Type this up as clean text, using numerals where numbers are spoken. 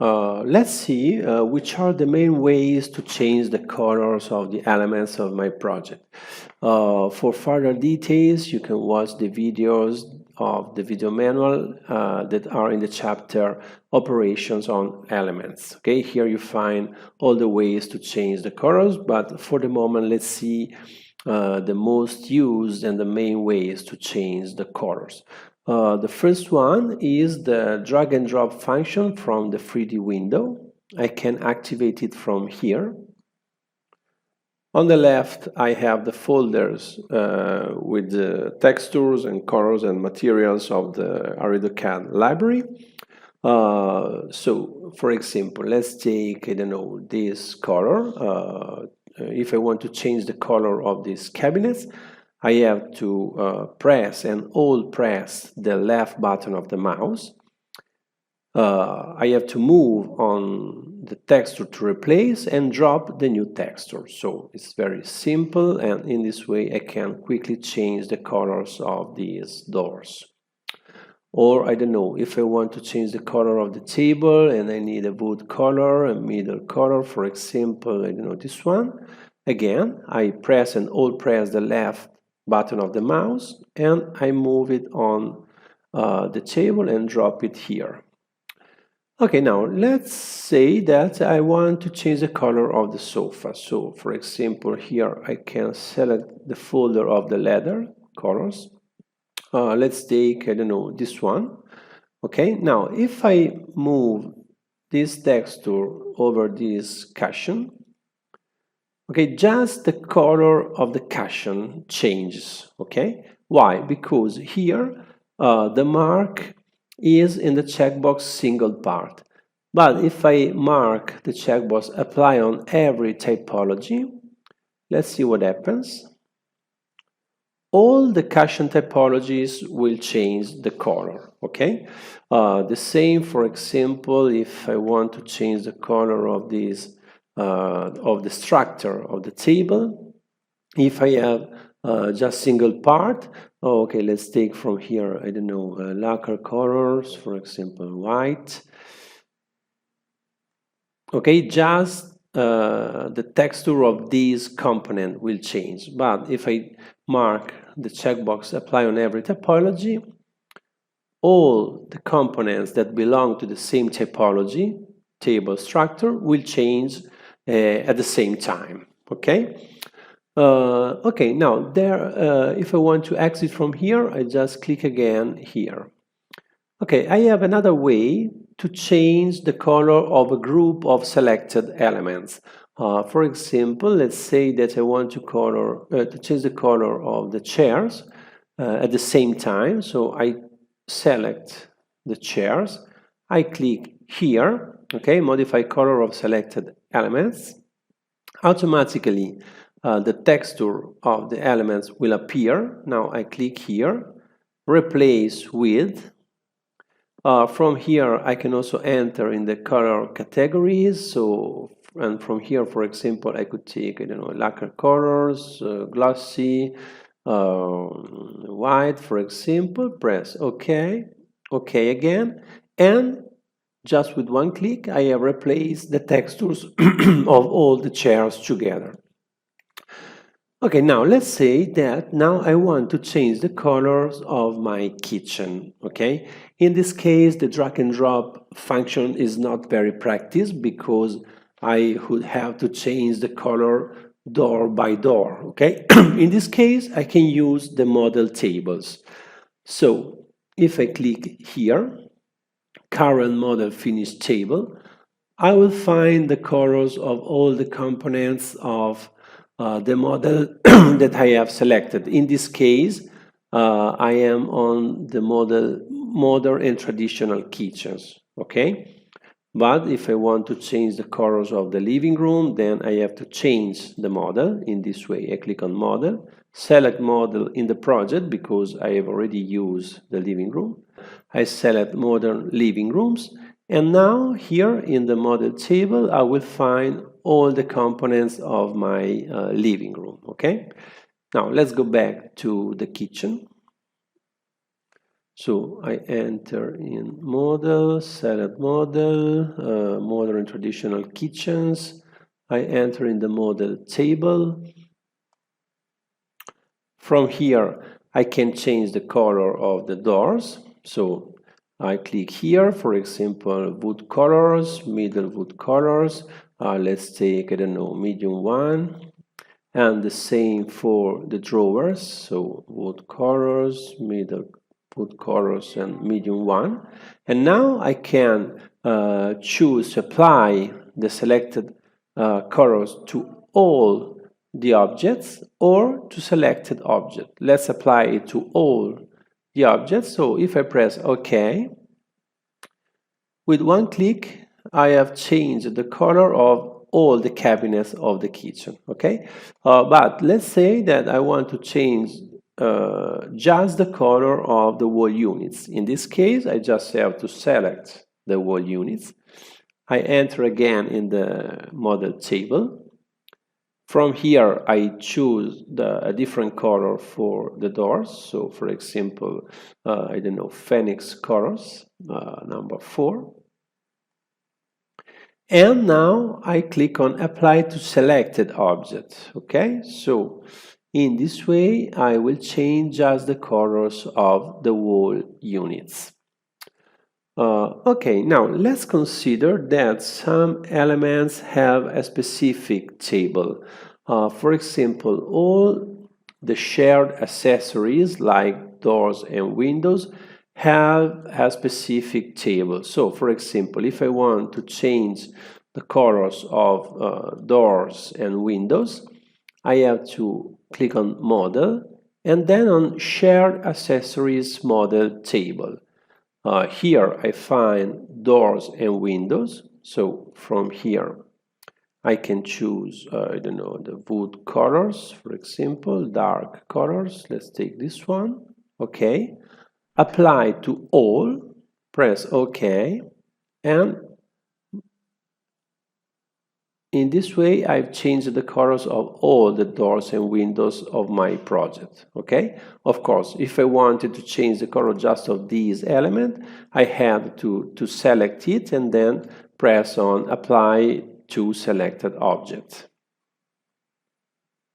Let's see which are the main ways to change the colors of the elements of my project. For further details, you can watch the videos of the video manual that are in the chapter Operations on Elements. Okay, here you find all the ways to change the colors, but for the moment, let's see the most used and the main ways to change the colors. The first one is the drag and drop function from the 3D window. I can activate it from here. On the left, I have the folders with the textures and colors and materials of the ArredoCAD library. So, for example, let's take, I don't know, this color. If I want to change the color of these cabinets, I have to press and hold press the left button of the mouse. I have to move on the texture to replace and drop the new texture. So it's very simple, and in this way I can quickly change the colors of these doors. Or I don't know, if I want to change the color of the table and I need a wood color, a middle color, for example, I don't know, this one. Again, I press and hold press the left button of the mouse and I move it on the table and drop it here. Okay, now let's say that I want to change the color of the sofa. So, for example, here I can select the folder of the leather colors. Let's take, I don't know, this one. Okay, now if I move this texture over this cushion, okay, just the color of the cushion changes. Okay, why? Because here the mark is in the checkbox single part. But if I mark the checkbox apply on every typology, let's see what happens. All the cushion typologies will change the color. Okay, the same, for example, if I want to change the color of this of the structure of the table. If I have just single part, okay, let's take from here, I don't know, lacquer colors, for example, white. Okay, just the texture of this component will change. But if I mark the checkbox apply on every typology, all the components that belong to the same typology, table structure, will change at the same time. Okay. Okay, now there, if I want to exit from here, I just click again here. Okay, I have another way to change the color of a group of selected elements. For example, let's say that I want to change the color of the chairs at the same time. So I select the chairs, I click here, okay, modify color of selected elements. Automatically, the texture of the elements will appear. Now I click here, replace with. From here, I can also enter in the color categories. So, and from here, for example, I could take, I don't know, lacquer colors, glossy, white, for example. Press OK, OK again, and just with one click, I have replaced the textures of all the chairs together. Okay, now let's say that now I want to change the colors of my kitchen. Okay, in this case, the drag and drop function is not very practiced because I would have to change the color door by door. Okay, in this case, I can use the model tables. So if I click here, current model finish table, I will find the colors of all the components of the model that I have selected. In this case, I am on the model modern and traditional kitchens. Okay, but if I want to change the colors of the living room, then I have to change the model in this way. I click on model, select model in the project because I have already used the living room. I select modern living rooms, and now here in the model table I will find all the components of my living room. Okay, now let's go back to the kitchen. So I enter in model, select model, modern traditional kitchens. I enter in the model table. From here, I can change the color of the doors. So I click here, for example, wood colors, middle wood colors. Let's take, I don't know, medium one. And the same for the drawers. So wood colors, middle wood colors, and medium one. And now I can choose to apply the selected colors to all the objects or to selected object. Let's apply it to all the objects. So if I press OK, with one click I have changed the color of all the cabinets of the kitchen. Okay, but let's say that I want to change just the color of the wall units. In this case, I just have to select the wall units. I enter again in the model table. From here, I choose a different color for the doors. So, for example, I don't know, Phoenix colors, number 4. And now I click on Apply to Selected Object. Okay, so in this way, I will change just the colors of the wall units. Okay, now let's consider that some elements have a specific table. For example, all the shared accessories like doors and windows have a specific table. So, for example, if I want to change the colors of doors and windows, I have to click on Model and then on Shared Accessories Model Table. Here I find doors and windows. So from here I can choose, I don't know, the wood colors, for example, dark colors. Let's take this one. Okay. Apply to all, press OK, and in this way I've changed the colors of all the doors and windows of my project. Okay, of course, if I wanted to change the color just of these element, I had to select it and then press on Apply to Selected Object.